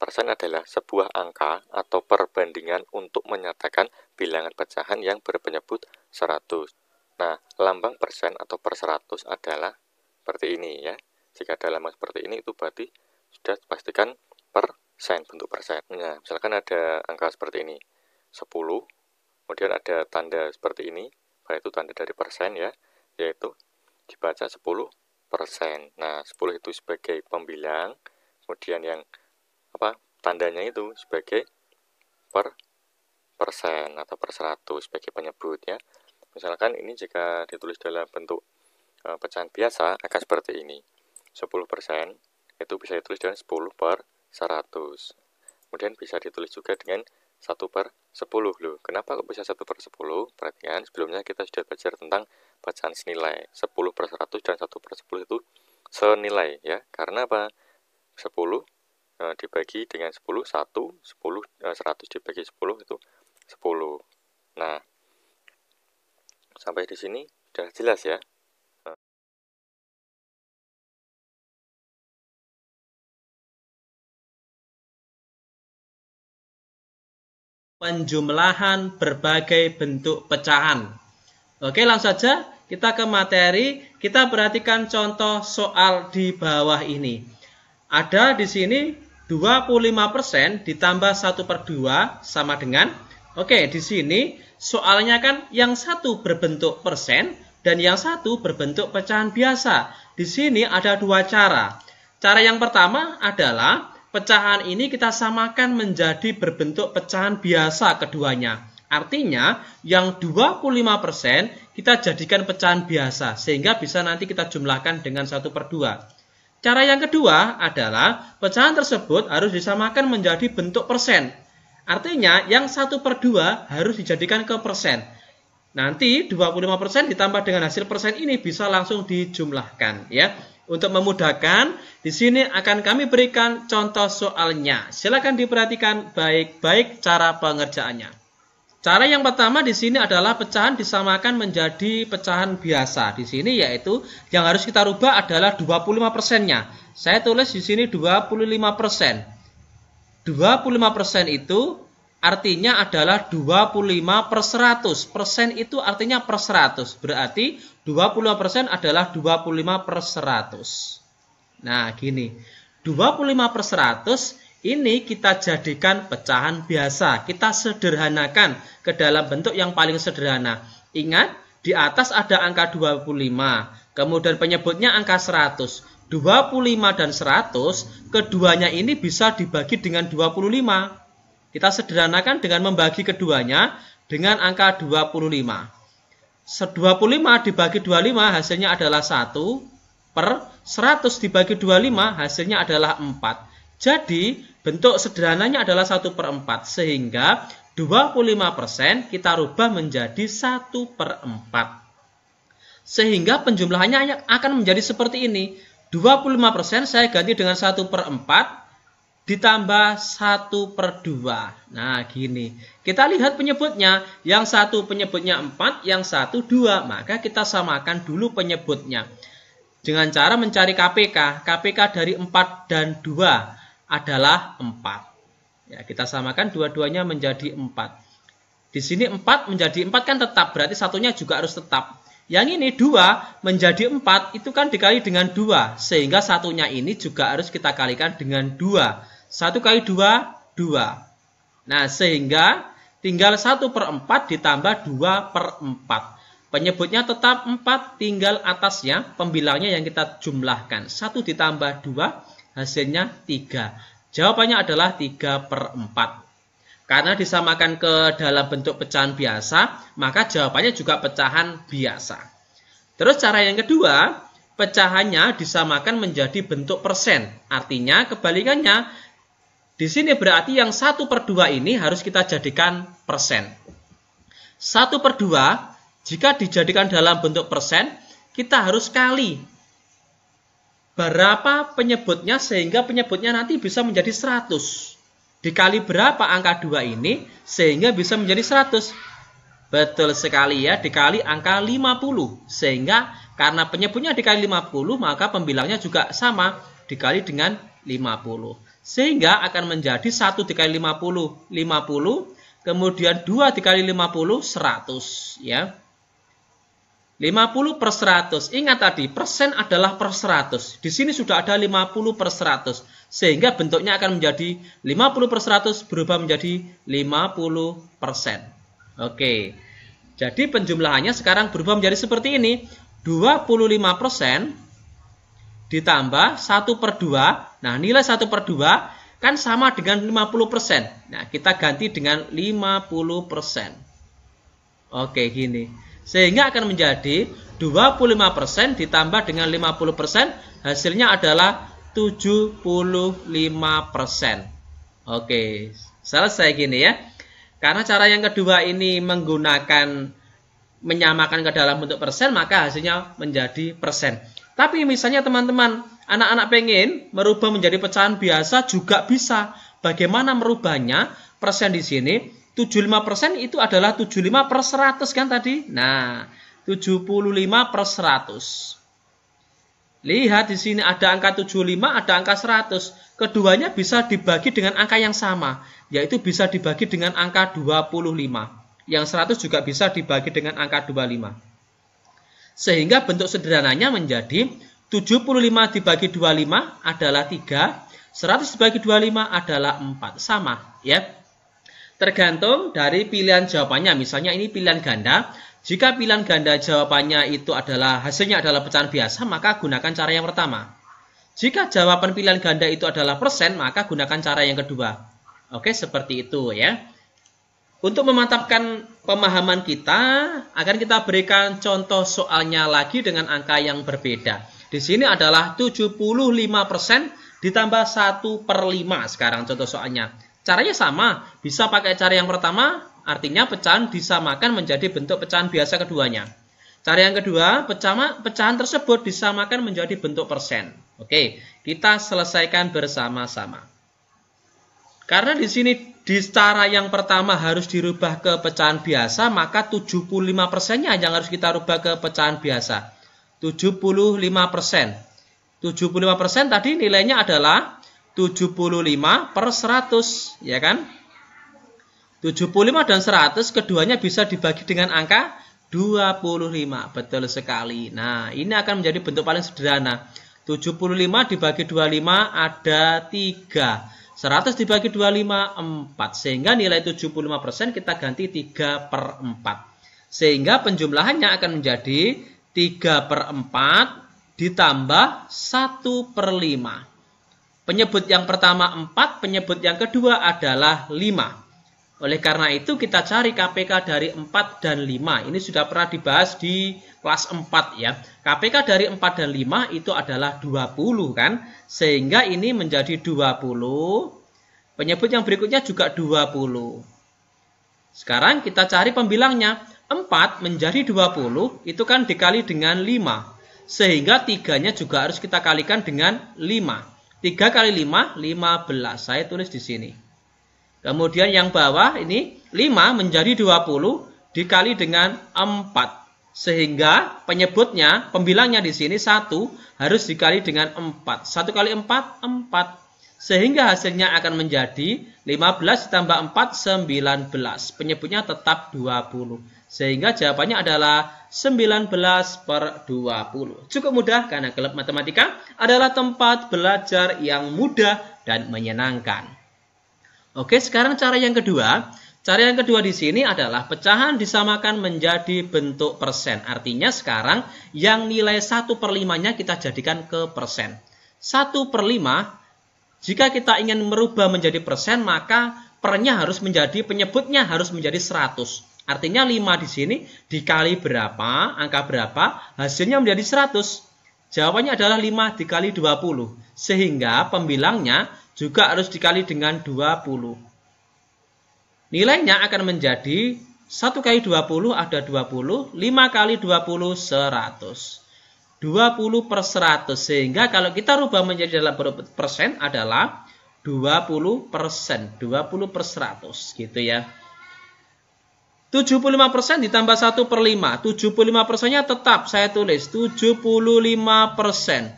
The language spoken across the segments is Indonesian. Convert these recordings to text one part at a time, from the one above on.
Persen adalah sebuah angka atau perbandingan untuk menyatakan bilangan pecahan yang berpenyebut 100. Nah, lambang persen atau per 100 adalah seperti ini ya. Jika ada lambang seperti ini, itu berarti sudah pastikan persen, bentuk persennya. Misalkan ada angka seperti ini, 10, kemudian ada tanda seperti ini, itu tanda dari persen ya, yaitu dibaca 10%. Nah, 10 itu sebagai pembilang, kemudian yang tandanya itu sebagai persen atau per 100 sebagai penyebut ya. Misalkan ini jika ditulis dalam bentuk pecahan biasa akan seperti ini. 10% itu bisa ditulis dengan 10/100. Kemudian bisa ditulis juga dengan 1/10 loh. Kenapa kok bisa 1/10? Perhatikan sebelumnya kita sudah belajar tentang pecahan senilai. 10/100 dan 1/10 itu senilai ya. Karena apa? 10 dibagi dengan 10, 100 dibagi 10 itu 10. Nah, sampai di sini sudah jelas ya. Penjumlahan berbagai bentuk pecahan. Oke, langsung saja kita ke materi. Kita perhatikan contoh soal di bawah ini. Ada di sini 25% ditambah 1/2 sama dengan, oke, di sini soalnya kan yang satu berbentuk persen dan yang satu berbentuk pecahan biasa. Di sini ada dua cara. Cara yang pertama adalah pecahan ini kita samakan menjadi berbentuk pecahan biasa keduanya. Artinya yang 25% kita jadikan pecahan biasa sehingga bisa nanti kita jumlahkan dengan 1/2. Cara yang kedua adalah pecahan tersebut harus disamakan menjadi bentuk persen. Artinya yang 1/2 harus dijadikan ke persen. Nanti 25% ditambah dengan hasil persen ini bisa langsung dijumlahkan ya. Untuk memudahkan, di sini akan kami berikan contoh soalnya. Silakan diperhatikan baik-baik cara pengerjaannya. Cara yang pertama di sini adalah pecahan disamakan menjadi pecahan biasa. Di sini yaitu yang harus kita rubah adalah 25%-nya. Saya tulis di sini 25%. 25% itu artinya adalah 25/100. Persen itu artinya per 100. Berarti 25% adalah 25/100. Nah, gini. 25/100 ini kita jadikan pecahan biasa. Kita sederhanakan ke dalam bentuk yang paling sederhana. Ingat, di atas ada angka 25. Kemudian penyebutnya angka 100. 25 dan 100, keduanya ini bisa dibagi dengan 25. Kita sederhanakan dengan membagi keduanya dengan angka 25. 25 dibagi 25 hasilnya adalah 1/100 dibagi 25 hasilnya adalah 4. Jadi, bentuk sederhananya adalah 1/4. Sehingga 25% kita rubah menjadi 1/4. Sehingga penjumlahannya akan menjadi seperti ini. 25% saya ganti dengan 1/4 ditambah 1/2. Nah, gini. Kita lihat penyebutnya. Yang satu penyebutnya 4, yang satu 2. Maka kita samakan dulu penyebutnya. Dengan cara mencari KPK. KPK dari 4 dan 2 adalah 4. Ya, kita samakan dua-duanya menjadi 4. Di sini 4 menjadi 4 kan tetap, berarti satunya juga harus tetap. Yang ini 2 menjadi 4, itu kan dikali dengan 2. Sehingga satunya ini juga harus kita kalikan dengan 2. 1 kali 2, 2. Nah, sehingga tinggal 1/4 ditambah 2/4. Penyebutnya tetap 4, tinggal atasnya, pembilangnya yang kita jumlahkan. 1 ditambah 2, hasilnya 3. Jawabannya adalah 3/4. Karena disamakan ke dalam bentuk pecahan biasa, maka jawabannya juga pecahan biasa. Terus cara yang kedua, pecahannya disamakan menjadi bentuk persen. Artinya kebalikannya, di sini berarti yang 1/2 ini harus kita jadikan persen. 1/2 jika dijadikan dalam bentuk persen, kita harus kali berapa penyebutnya sehingga penyebutnya nanti bisa menjadi 100. Dikali berapa angka 2 ini sehingga bisa menjadi 100. Betul sekali ya, dikali angka 50. Sehingga karena penyebutnya dikali 50, maka pembilangnya juga sama, dikali dengan 50. Sehingga akan menjadi 1 dikali 50, 50. Kemudian 2 dikali 50, 100. Ya. 50 per 100. Ingat tadi, persen adalah per 100. Di sini sudah ada 50 per 100. Sehingga bentuknya akan menjadi 50 per 100 berubah menjadi 50%. Oke. Jadi penjumlahannya sekarang berubah menjadi seperti ini. 25% ditambah 1 per 2. Nah, nilai 1 per 2 kan sama dengan 50%. Nah, kita ganti dengan 50%. Oke, gini. Sehingga akan menjadi 25% ditambah dengan 50%, hasilnya adalah 75%. Oke, selesai gini ya. Karena cara yang kedua ini menggunakan menyamakan ke dalam bentuk persen, maka hasilnya menjadi persen. Tapi misalnya teman-teman, anak-anak pengen merubah menjadi pecahan biasa juga bisa. Bagaimana merubahnya? Persen di sini 75% itu adalah 75 per 100 kan tadi? Nah, 75 per 100. Lihat di sini ada angka 75, ada angka 100. Keduanya bisa dibagi dengan angka yang sama, yaitu bisa dibagi dengan angka 25. Yang 100 juga bisa dibagi dengan angka 25. Sehingga bentuk sederhananya menjadi 75 dibagi 25 adalah 3, 100 dibagi 25 adalah 4. Sama, ya. Tergantung dari pilihan jawabannya. Misalnya ini pilihan ganda. Jika pilihan ganda jawabannya itu adalah hasilnya adalah pecahan biasa, maka gunakan cara yang pertama. Jika jawaban pilihan ganda itu adalah persen, maka gunakan cara yang kedua. Oke, seperti itu ya. Untuk memantapkan pemahaman kita, akan kita berikan contoh soalnya lagi dengan angka yang berbeda. Di sini adalah 75% ditambah 1 per 5 sekarang contoh soalnya. Caranya sama, bisa pakai cara yang pertama, artinya pecahan disamakan menjadi bentuk pecahan biasa keduanya. Cara yang kedua, pecahan tersebut disamakan menjadi bentuk persen. Oke, kita selesaikan bersama-sama. Karena di sini di cara yang pertama harus dirubah ke pecahan biasa, maka 75%-nya yang harus kita rubah ke pecahan biasa. 75%. 75% tadi nilainya adalah 75 per 100, ya kan? 75 dan 100 keduanya bisa dibagi dengan angka 25. Betul sekali. Nah, ini akan menjadi bentuk paling sederhana. 75 dibagi 25 ada 3. 100 dibagi 25, 4. Sehingga nilai 75% kita ganti 3 per 4. Sehingga penjumlahannya akan menjadi 3 per 4 ditambah 1 per 5. Penyebut yang pertama 4, penyebut yang kedua adalah 5. Oleh karena itu kita cari KPK dari 4 dan 5. Ini sudah pernah dibahas di kelas 4 ya. KPK dari 4 dan 5 itu adalah 20 kan. Sehingga ini menjadi 20. Penyebut yang berikutnya juga 20. Sekarang kita cari pembilangnya. 4 menjadi 20 itu kan dikali dengan 5. Sehingga 3-nya juga harus kita kalikan dengan 5. 3 kali 5, 15. Saya tulis di sini. Kemudian yang bawah ini 5 menjadi 20 dikali dengan 4. Sehingga penyebutnya, pembilangnya di sini 1 harus dikali dengan 4. 1 kali 4, 4. Sehingga hasilnya akan menjadi 15 ditambah 4, 19. Penyebutnya tetap 20. Sehingga jawabannya adalah 19 per 20. Cukup mudah karena klub matematika adalah tempat belajar yang mudah dan menyenangkan. Oke, sekarang cara yang kedua. Cara yang kedua di sini adalah pecahan disamakan menjadi bentuk persen. Artinya sekarang yang nilai 1 per 5-nya kita jadikan ke persen. 1 per 5, jika kita ingin merubah menjadi persen, maka pernya harus menjadi, penyebutnya harus menjadi 100. Artinya 5 di sini dikali berapa, angka berapa, hasilnya menjadi 100. Jawabannya adalah 5 dikali 20. Sehingga pembilangnya juga harus dikali dengan 20. Nilainya akan menjadi 1 kali 20 ada 20, 5 kali 20, 100. 20 per 100. Sehingga kalau kita rubah menjadi dalam bentuk persen adalah 20%. 20 per 100 gitu ya. 75% ditambah 1/5. 75%-nya tetap saya tulis 75%.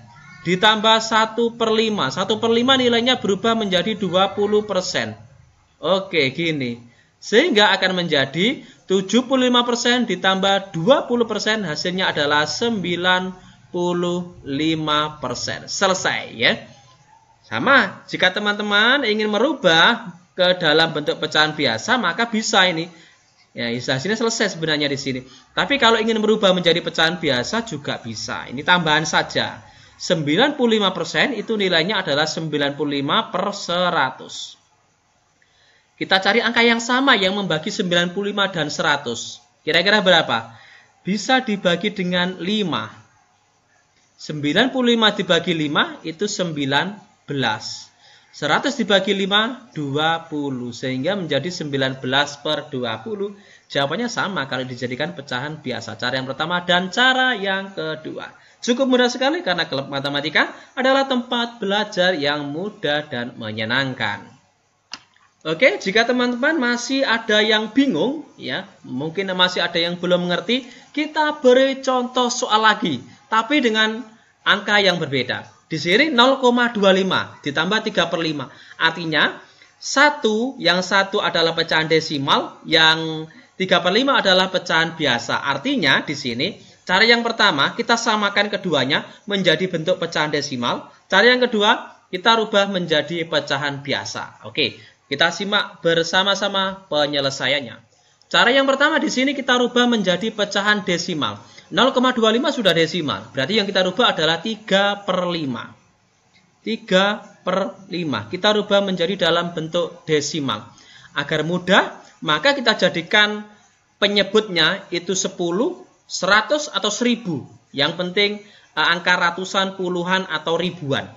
Ditambah 1/5. 1/5 nilainya berubah menjadi 20%. Oke, gini. Sehingga akan menjadi 75% ditambah 20% hasilnya adalah 95%. Selesai ya. Sama, jika teman-teman ingin merubah ke dalam bentuk pecahan biasa, maka bisa ini. Ya, hasilnya selesai sebenarnya di sini. Tapi kalau ingin merubah menjadi pecahan biasa juga bisa. Ini tambahan saja. 95% itu nilainya adalah 95/100. Kita cari angka yang sama yang membagi 95 dan 100. Kira-kira berapa? Bisa dibagi dengan 5. 95 dibagi 5 itu 19. 100 dibagi 5, 20. Sehingga menjadi 19/20. Jawabannya sama kalau dijadikan pecahan biasa. Cara yang pertama dan cara yang kedua. Cukup mudah sekali karena klub matematika adalah tempat belajar yang mudah dan menyenangkan. Oke, jika teman-teman masih ada yang bingung, ya, mungkin masih ada yang belum mengerti, kita beri contoh soal lagi, tapi dengan angka yang berbeda. Di sini 0,25 ditambah 3/5. Artinya, yang satu adalah pecahan desimal, yang 3/5 adalah pecahan biasa. Artinya, di sini, cara yang pertama, kita samakan keduanya menjadi bentuk pecahan desimal. Cara yang kedua, kita rubah menjadi pecahan biasa. Oke, kita simak bersama-sama penyelesaiannya. Cara yang pertama di sini kita rubah menjadi pecahan desimal. 0,25 sudah desimal. Berarti yang kita rubah adalah 3/5. 3/5. Kita rubah menjadi dalam bentuk desimal. Agar mudah, maka kita jadikan penyebutnya itu 10, 100 atau 1000. Yang penting angka ratusan, puluhan atau ribuan.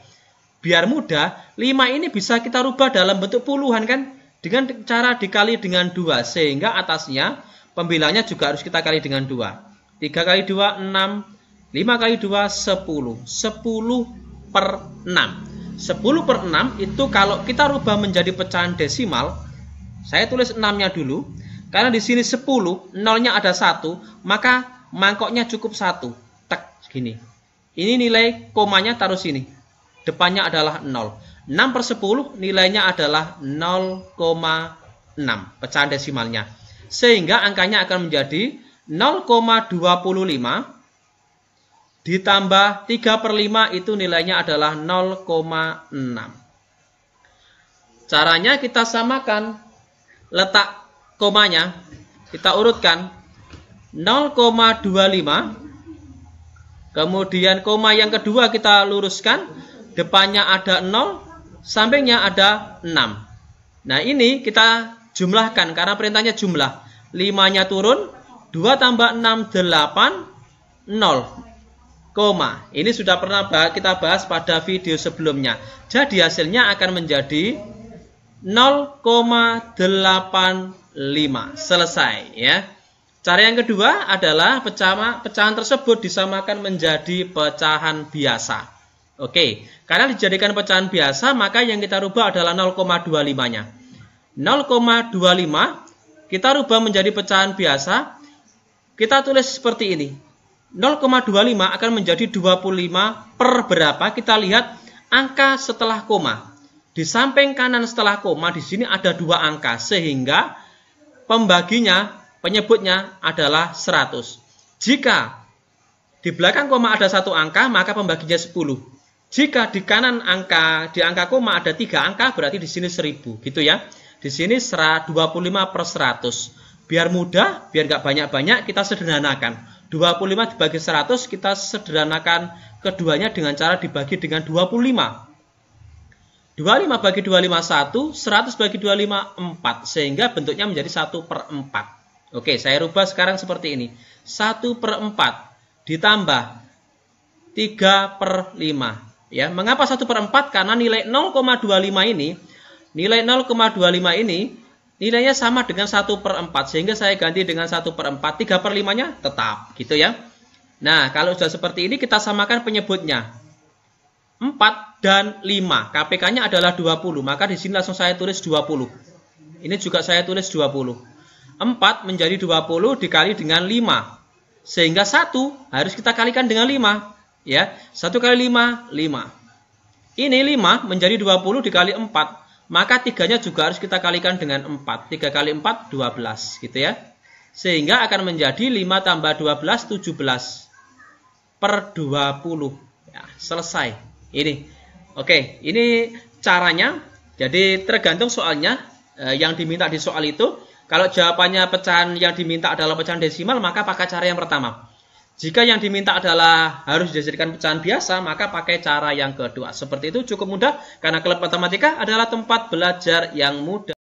Biar mudah, 5 ini bisa kita rubah dalam bentuk puluhan kan? Dengan cara dikali dengan 2. Sehingga atasnya pembilangnya juga harus kita kali dengan 2. 3 kali 2, 6. 5 kali 2, 10. 10/6. 10/6 itu kalau kita rubah menjadi pecahan desimal, saya tulis 6-nya dulu. Karena di sini 10, 0-nya ada 1, maka mangkoknya cukup 1. Tek, gini. Ini nilai komanya taruh sini. Depannya adalah 0. 6/10 nilainya adalah 0,6. Pecahan desimalnya. Sehingga angkanya akan menjadi 0,25 ditambah 3/5 itu nilainya adalah 0,6. Caranya kita samakan letak komanya. Kita urutkan 0,25. Kemudian koma yang kedua kita luruskan. Depannya ada 0, sampingnya ada 6. Nah ini kita jumlahkan karena perintahnya jumlah. 5-nya turun, 2 tambah 6, 8, 0, koma. Ini sudah pernah kita bahas pada video sebelumnya. Jadi hasilnya akan menjadi 0,85. Selesai ya. Cara yang kedua adalah pecahan tersebut disamakan menjadi pecahan biasa. Oke, karena dijadikan pecahan biasa, maka yang kita rubah adalah 0,25-nya. 0,25 kita rubah menjadi pecahan biasa. Kita tulis seperti ini. 0,25 akan menjadi 25 per berapa? Kita lihat angka setelah koma. Di samping kanan setelah koma, di sini ada 2 angka. Sehingga penyebutnya adalah 100. Jika di belakang koma ada 1 angka, maka pembaginya 10. Jika di kanan di angka koma ada 3 angka, berarti di sini 1000, gitu ya. Di sini 25/100. Biar mudah, biar nggak banyak-banyak, kita sederhanakan. 25 dibagi 100, kita sederhanakan keduanya dengan cara dibagi dengan 25. 25 bagi 25 1, 100 bagi 25 4, sehingga bentuknya menjadi 1/4. Oke, saya rubah sekarang seperti ini. 1/4 ditambah 3/5. Ya, mengapa 1/4? Karena nilai 0,25 ini, nilainya sama dengan 1/4. Sehingga saya ganti dengan 1/4. 3/5-nya tetap, gitu ya. Nah, kalau sudah seperti ini, kita samakan penyebutnya. 4 dan 5. KPK-nya adalah 20. Maka di sini langsung saya tulis 20. Ini juga saya tulis 20. 4 menjadi 20 dikali dengan 5. Sehingga 1 harus kita kalikan dengan 5. Ya, 1 kali 5, 5. Ini 5 menjadi 20 dikali 4. Maka 3-nya juga harus kita kalikan dengan 4. 3 kali 4, 12. Gitu ya. Sehingga akan menjadi 5 tambah 12, 17. Per 20. Ya, selesai. Ini. Oke, ini caranya. Jadi tergantung soalnya yang diminta di soal itu. Kalau jawabannya pecahan yang diminta adalah pecahan desimal, maka pakai cara yang pertama. Jika yang diminta adalah harus dijadikan pecahan biasa, maka pakai cara yang kedua. Seperti itu cukup mudah, karena klub matematika adalah tempat belajar yang mudah.